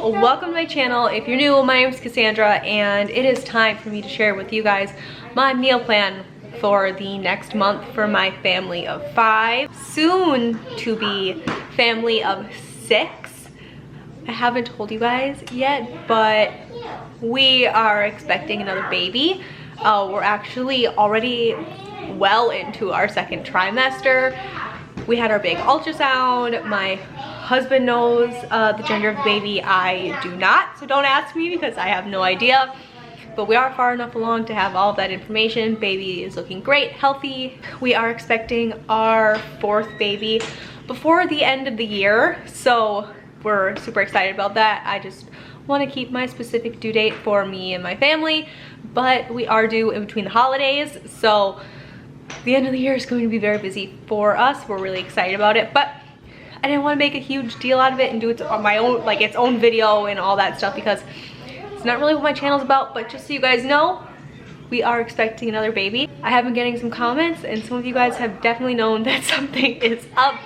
Hello, welcome to my channel. If you're new, my name is Cassandra and it is time for me to share with you guys my meal plan for the next month for my family of 5, soon to be family of 6. I haven't told you guys yet, but we are expecting another baby. We're actually already well into our 2nd trimester. We had our big ultrasound. My husband knows the gender of the baby. I do not, so don't ask me because I have no idea. But we are far enough along to have all of that information. Baby is looking great, healthy. We are expecting our 4th baby before the end of the year, so we're super excited about that. I just want to keep my specific due date for me and my family, but we are due in between the holidays, so the end of the year is going to be very busy for us. We're really excited about it, but I didn't want to make a huge deal out of it and do it on my own, like its own video and all that stuff, because it's not really what my channel's about. But just so you guys know, we are expecting another baby. I have been getting some comments and some of you guys have definitely known that something is up,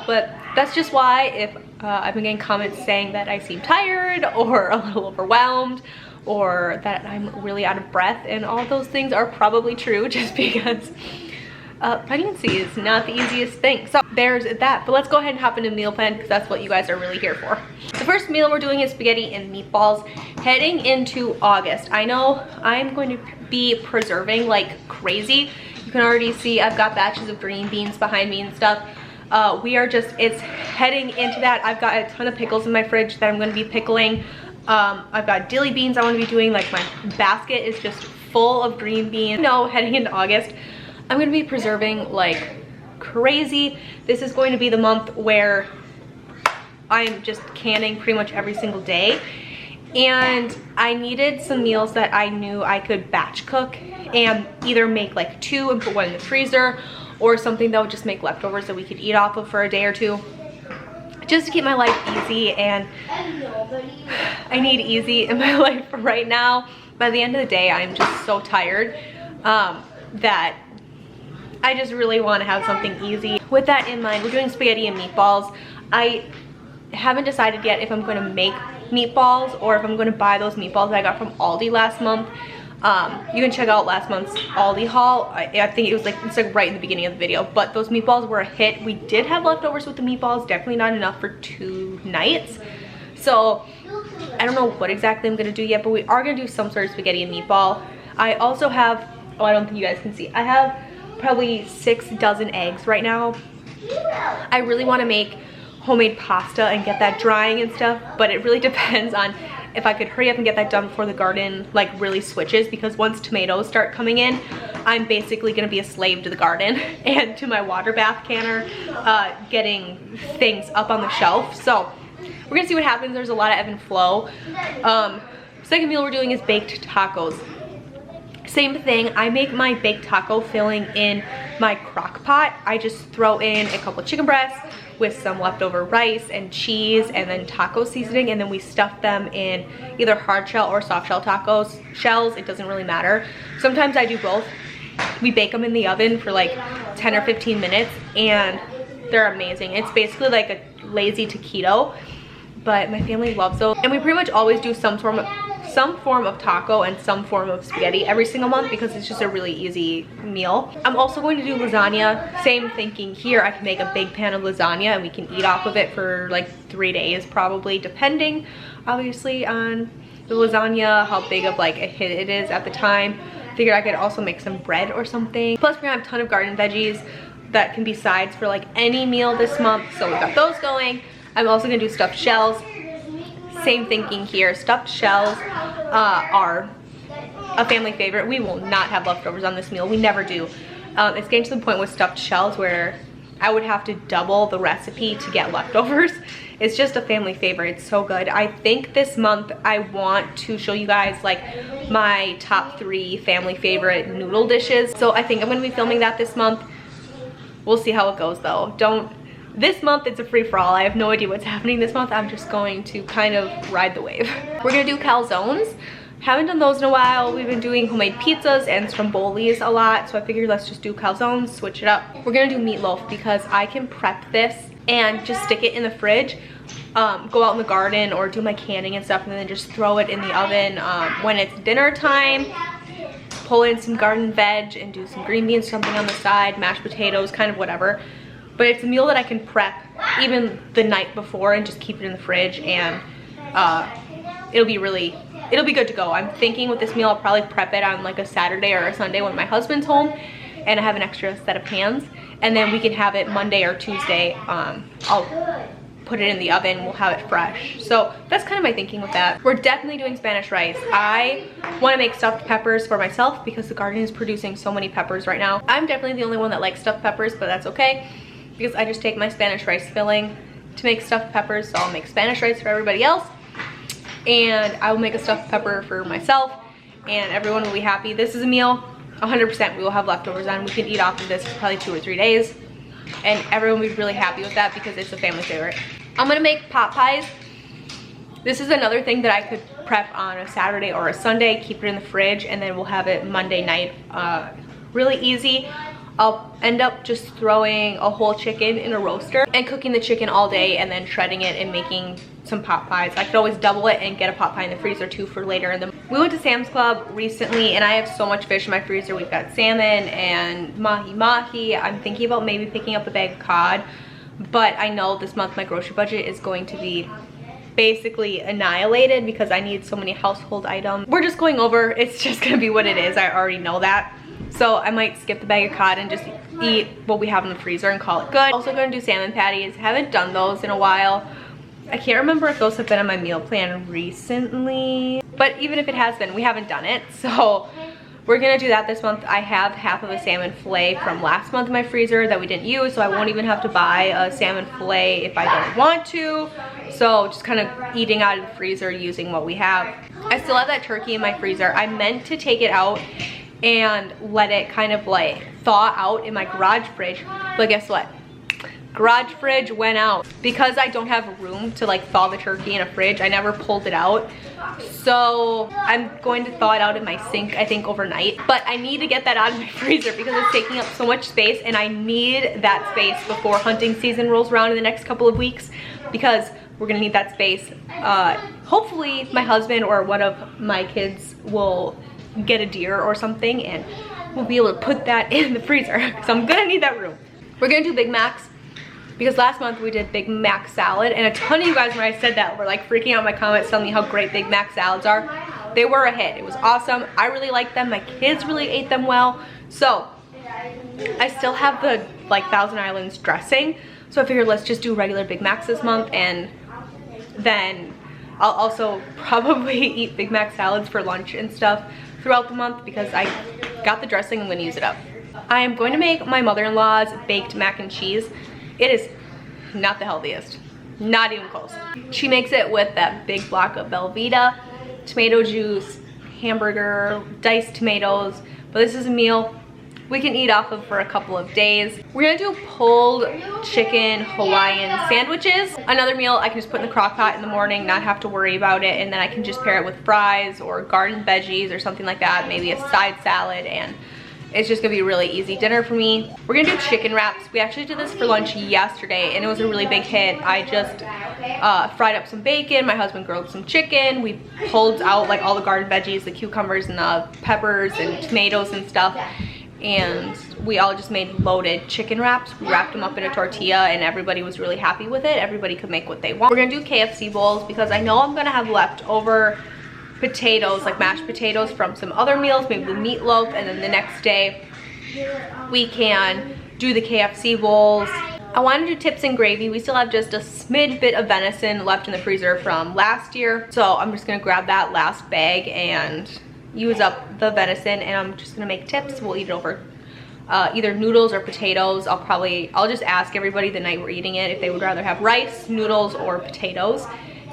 but that's just why. If I've been getting comments saying that I seem tired or a little overwhelmed or that I'm really out of breath, and all those things are probably true, just because pregnancy is not the easiest thing. So there's that. But let's go ahead and hop into meal plan because that's what you guys are really here for. The first meal we're doing is spaghetti and meatballs heading into August. I know I'm going to be preserving like crazy. You can already see I've got batches of green beans behind me and stuff. It's heading into that. I've got a ton of pickles in my fridge that I'm going to be pickling. I've got dilly beans I want to be doing. Like, my basket is just full of green beans. No, heading into August, I'm going to be preserving like crazy. This is going to be the month where I'm just canning pretty much every single day. And I needed some meals that I knew I could batch cook and either make like 2 and put 1 in the freezer, or something that would just make leftovers that we could eat off of for a day or 2. Just to keep my life easy, and I need easy in my life right now. By the end of the day, I'm just so tired that I just really want to have something easy. With that in mind, we're doing spaghetti and meatballs. I haven't decided yet if I'm going to make meatballs or if I'm going to buy those meatballs that I got from Aldi last month. You can check out last month's Aldi haul. I think it's like right in the beginning of the video, but those meatballs were a hit. We did have leftovers with the meatballs, definitely not enough for 2 nights. So I don't know what exactly I'm gonna do yet, but we are gonna do some sort of spaghetti and meatball. I also have, oh, I don't think you guys can see, I have probably 6 dozen eggs right now. I really want to make homemade pasta and get that drying and stuff, but it really depends on if I could hurry up and get that done before the garden like really switches, because once tomatoes start coming in, I'm basically gonna be a slave to the garden and to my water bath canner, getting things up on the shelf. So we're gonna see what happens. There's a lot of ebb and flow. Second meal we're doing is baked tacos. Same thing, I make my baked taco filling in my crock pot. I just throw in a couple chicken breasts with some leftover rice and cheese and then taco seasoning, and then we stuff them in either hard shell or soft shell tacos shells. It doesn't really matter. Sometimes I do both. We bake them in the oven for like 10 or 15 minutes and they're amazing. It's basically like a lazy taquito, but my family loves those. And we pretty much always do some form of taco and some form of spaghetti every single month because it's just a really easy meal. I'm also going to do lasagna. Same thinking here. I can make a big pan of lasagna and we can eat off of it for like 3 days probably, depending obviously on the lasagna, how big of like a hit it is at the time. Figured I could also make some bread or something. Plus we're gonna have a ton of garden veggies that can be sides for like any meal this month, so we've got those going. I'm also gonna do stuffed shells. Same thinking here. Stuffed shells are a family favorite. We will not have leftovers on this meal. We never do. It's getting to the point with stuffed shells where I would have to double the recipe to get leftovers. It's just a family favorite. It's so good. I think this month I want to show you guys like my top 3 family favorite noodle dishes. So I think I'm going to be filming that this month. We'll see how it goes though. This month it's a free-for-all. I have no idea what's happening this month. I'm just going to kind of ride the wave. We're gonna do calzones. Haven't done those in a while. We've been doing homemade pizzas and strombolis a lot, so I figured let's just do calzones, switch it up. We're gonna do meatloaf because I can prep this and just stick it in the fridge go out in the garden or do my canning and stuff, and then just throw it in the oven when it's dinner time. Pull in some garden veg and do some green beans, something on the side, mashed potatoes, kind of whatever. But it's a meal that I can prep even the night before and just keep it in the fridge, and it'll be good to go. I'm thinking with this meal, I'll probably prep it on like a Saturday or a Sunday when my husband's home and I have an extra set of hands, and then we can have it Monday or Tuesday. I'll put it in the oven, we'll have it fresh. So that's kind of my thinking with that. We're definitely doing Spanish rice. I want to make stuffed peppers for myself because the garden is producing so many peppers right now. I'm definitely the only one that likes stuffed peppers, but that's okay because I just take my Spanish rice filling to make stuffed peppers. So I'll make Spanish rice for everybody else, and I will make a stuffed pepper for myself, and everyone will be happy. This is a meal 100% we will have leftovers on. We can eat off of this for probably 2 or 3 days, and everyone will be really happy with that because it's a family favorite. I'm gonna make pot pies. This is another thing that I could prep on a Saturday or a Sunday, keep it in the fridge, and then we'll have it Monday night. Really easy. I'll end up just throwing a whole chicken in a roaster and cooking the chicken all day and then shredding it and making some pot pies. I could always double it and get a pot pie in the freezer too for later. We went to Sam's Club recently and I have so much fish in my freezer. We've got salmon and mahi. I'm thinking about maybe picking up a bag of cod, but I know this month my grocery budget is going to be basically annihilated because I need so many household items. We're just going over, it's just gonna be what it is. I already know that. So I might skip the bag of cod and just eat what we have in the freezer and call it good. Also gonna do salmon patties. Haven't done those in a while. I can't remember if those have been on my meal plan recently, but even if it has been, we haven't done it. So we're gonna do that this month. I have half of a salmon fillet from last month in my freezer that we didn't use, so I won't even have to buy a salmon fillet if I don't want to. So just kind of eating out of the freezer using what we have. I still have that turkey in my freezer. I meant to take it out and let it kind of like thaw out in my garage fridge, but guess what? Garage fridge went out because I don't have room to like thaw the turkey in a fridge. I never pulled it out, so I'm going to thaw it out in my sink I think overnight, but I need to get that out of my freezer because it's taking up so much space, and I need that space before hunting season rolls around in the next couple of weeks because we're gonna need that space. Hopefully my husband or one of my kids will get a deer or something and we'll be able to put that in the freezer, so I'm gonna need that room. We're gonna do Big Macs because last month we did Big Mac salad, and a ton of you guys when I said that were like freaking out in my comments telling me how great Big Mac salads are. They were a hit. It was awesome. I really liked them. My kids really ate them well. So I still have the like Thousand Islands dressing, so I figured let's just do regular Big Macs this month, and then I'll also probably eat Big Mac salads for lunch and stuff throughout the month because I got the dressing. I'm going to use it up. I am going to make my mother-in-law's baked mac and cheese. It is not the healthiest, not even close. She makes it with that big block of Velveeta, tomato juice, hamburger, diced tomatoes, but this is a meal we can eat off of for a couple of days. We're gonna do pulled chicken Hawaiian sandwiches. Another meal I can just put in the crock pot in the morning, not have to worry about it, and then I can just pair it with fries or garden veggies or something like that, maybe a side salad, and it's just gonna be a really easy dinner for me. We're gonna do chicken wraps. We actually did this for lunch yesterday and it was a really big hit. I just fried up some bacon, my husband grilled some chicken, we pulled out like all the garden veggies, the cucumbers and the peppers and tomatoes and stuff, and we all just made loaded chicken wraps. We wrapped them up in a tortilla and everybody was really happy with it. Everybody could make what they want. We're gonna do KFC bowls because I know I'm gonna have leftover potatoes, like mashed potatoes from some other meals, maybe the meatloaf, and then the next day we can do the KFC bowls. I want to do tips and gravy. We still have just a smidge bit of venison left in the freezer from last year, so I'm just gonna grab that last bag and use up the venison, and I'm just gonna make tips. We'll eat it over either noodles or potatoes. I'll just ask everybody the night we're eating it if they would rather have rice, noodles, or potatoes,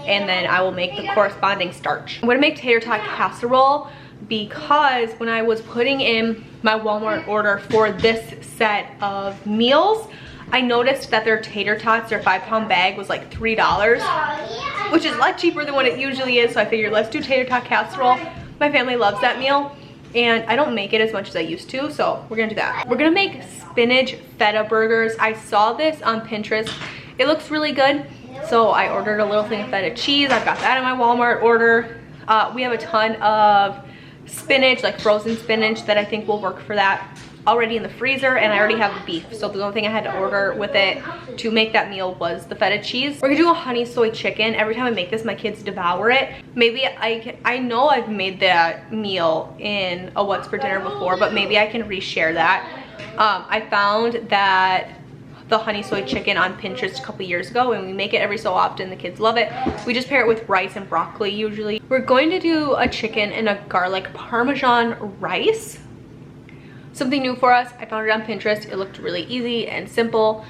and then I will make the corresponding starch. I'm gonna make tater tot casserole because when I was putting in my Walmart order for this set of meals, I noticed that their tater tots, their 5-pound bag, was like $3, which is a lot cheaper than what it usually is, so I figured let's do tater tot casserole. My family loves that meal, and I don't make it as much as I used to, so we're gonna do that. We're gonna make spinach feta burgers. I saw this on Pinterest. It looks really good. So I ordered a little thing of feta cheese. I've got that in my Walmart order. We have a ton of spinach, like frozen spinach, that I think will work for that already in the freezer, and I already have the beef. So the only thing I had to order with it to make that meal was the feta cheese. We're gonna do a honey soy chicken. Every time I make this, my kids devour it. Maybe I know I've made that meal in a what's for dinner before, but maybe I can reshare that. I found that the honey soy chicken on Pinterest a couple years ago, and we make it every so often. The kids love it. We just pair it with rice and broccoli usually. We're going to do a chicken and a garlic parmesan rice. Something new for us. I found it on Pinterest. It looked really easy and simple,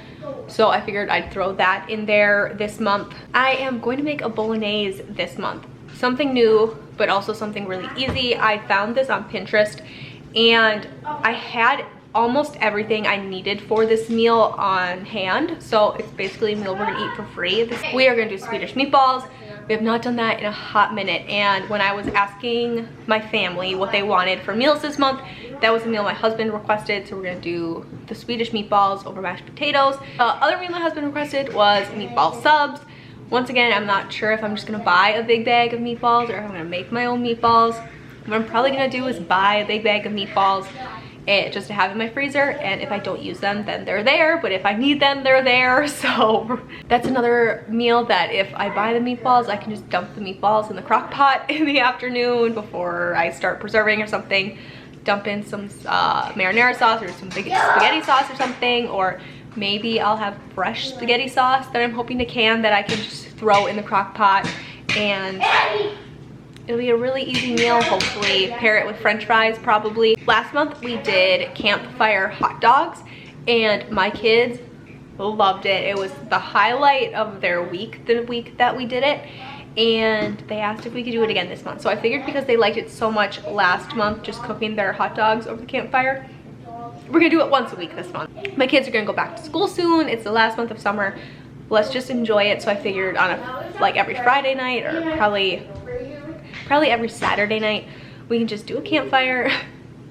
so I figured I'd throw that in there this month. I am going to make a bolognese this month. Something new, but also something really easy. I found this on Pinterest, and I had almost everything I needed for this meal on hand. So it's basically a meal we're gonna eat for free. We are gonna do Swedish meatballs. We have not done that in a hot minute, and when I was asking my family what they wanted for meals this month, that was a meal my husband requested. So we're gonna do the Swedish meatballs over mashed potatoes. Other meal my husband requested was meatball subs. Once again, I'm not sure if I'm just gonna buy a big bag of meatballs or if I'm gonna make my own meatballs. What I'm probably gonna do is buy a big bag of meatballs just to have in my freezer, and if I don't use them, then they're there, but if I need them, they're there. So that's another meal that if I buy the meatballs, I can just dump the meatballs in the crock pot in the afternoon before I start preserving or something. Dump in some marinara sauce or some spaghetti sauce or something, or maybe I'll have fresh spaghetti sauce that I'm hoping to can that I can just throw in the crock pot, and it'll be a really easy meal. Hopefully pair it with french fries probably. Last month we did campfire hot dogs, and my kids loved it. It was the highlight of their week, the week that we did it, and they asked if we could do it again this month. So I figured because they liked it so much last month, just cooking their hot dogs over the campfire, we're gonna do it once a week this month. My kids are gonna go back to school soon. It's the last month of summer. Let's just enjoy it. So I figured on like every Friday night, or probably every Saturday night, we can just do a campfire,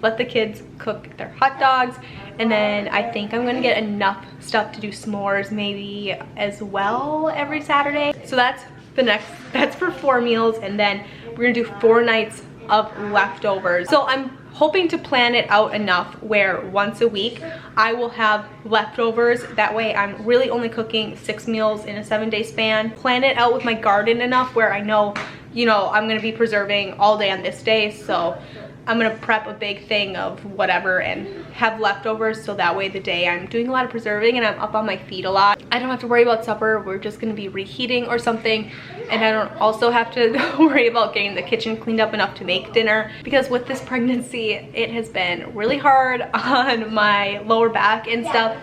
let the kids cook their hot dogs, and then I think I'm gonna get enough stuff to do s'mores maybe as well every Saturday. So that's for 4 meals, and then we're gonna do 4 nights of leftovers. So I'm hoping to plan it out enough where once a week I will have leftovers. That way I'm really only cooking 6 meals in a 7-day span. Plan it out with my garden enough where I know, you know, I'm gonna be preserving all day on this day, so I'm gonna prep a big thing of whatever and have leftovers, so that way the day I'm doing a lot of preserving and I'm up on my feet a lot, I don't have to worry about supper. We're just gonna be reheating or something, and I don't also have to worry about getting the kitchen cleaned up enough to make dinner, because with this pregnancy it has been really hard on my lower back and stuff.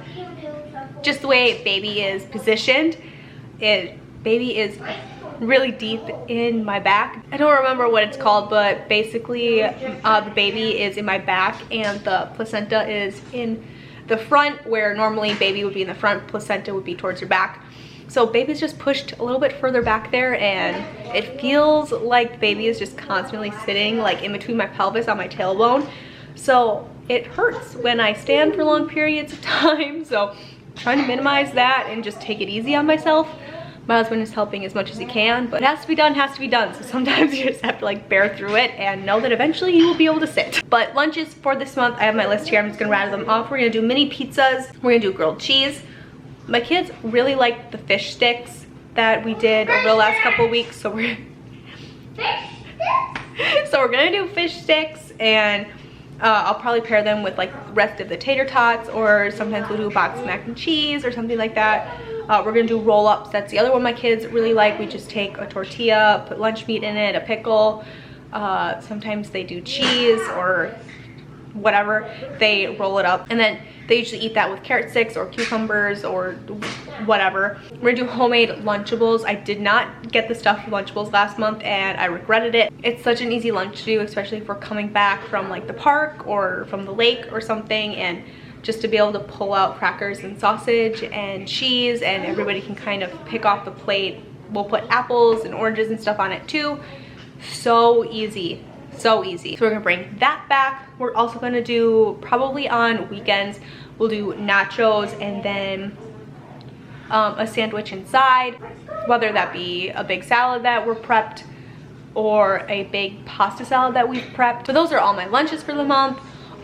Just the way baby is positioned, baby is really deep in my back. I don't remember what it's called, but basically the baby is in my back and the placenta is in the front, where normally baby would be in the front, placenta would be towards your back. So baby's just pushed a little bit further back there, and it feels like the baby is just constantly sitting like in between my pelvis on my tailbone. So it hurts when I stand for long periods of time. So I'm trying to minimize that and just take it easy on myself. My husband is helping as much as he can, but it has to be done, has to be done. So sometimes you just have to like bear through it and know that eventually you will be able to sit. But lunches for this month, I have my list here. I'm just gonna rattle them off. We're gonna do mini pizzas. We're gonna do grilled cheese. My kids really like the fish sticks that we did over the last couple of weeks. So we're gonna do fish sticks, and I'll probably pair them with like the rest of the tater tots, or sometimes we'll do a box of mac and cheese or something like that. We're gonna do roll-ups. That's the other one my kids really like. We just take a tortilla, put lunch meat in it, a pickle. Sometimes they do cheese or whatever. They roll it up, and then they usually eat that with carrot sticks or cucumbers or whatever. We're gonna do homemade Lunchables. I did not get the stuffed Lunchables last month, and I regretted it. It's such an easy lunch to do, especially if we're coming back from like the park or from the lake or something, and just to be able to pull out crackers and sausage and cheese, and everybody can kind of pick off the plate. We'll put apples and oranges and stuff on it too. So easy, so easy. So we're gonna bring that back. We're also gonna do, probably on weekends, we'll do nachos, and then a sandwich inside, whether that be a big salad that we're prepped or a big pasta salad that we've prepped. So those are all my lunches for the month,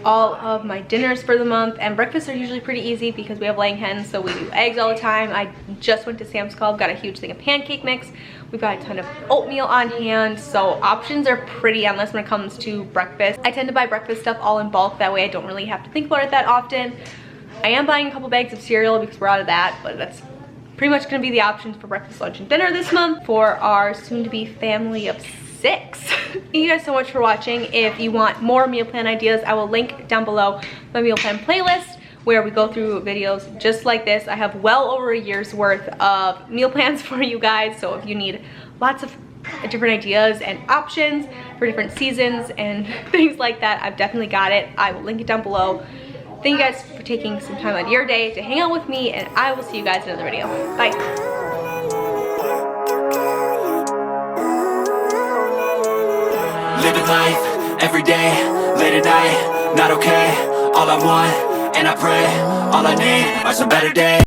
all of my dinners for the month, and breakfasts are usually pretty easy because we have laying hens, so we do eggs all the time. I just went to Sam's Club, got a huge thing of pancake mix. We've got a ton of oatmeal on hand, so options are pretty endless when it comes to breakfast. I tend to buy breakfast stuff all in bulk, that way I don't really have to think about it that often. I am buying a couple bags of cereal because we're out of that, but that's pretty much gonna be the options for breakfast, lunch, and dinner this month for our soon-to-be family of 6. Thank you guys so much for watching. If you want more meal plan ideas, I will link down below my meal plan playlist where we go through videos just like this. I have well over a year's worth of meal plans for you guys, so if you need lots of different ideas and options for different seasons and things like that, I've definitely got it. I will link it down below. Thank you guys for taking some time out of your day to hang out with me, and I will see you guys in another video. Bye. Living life, every day, late at night, not okay. All I want, and I pray, all I need are some better days.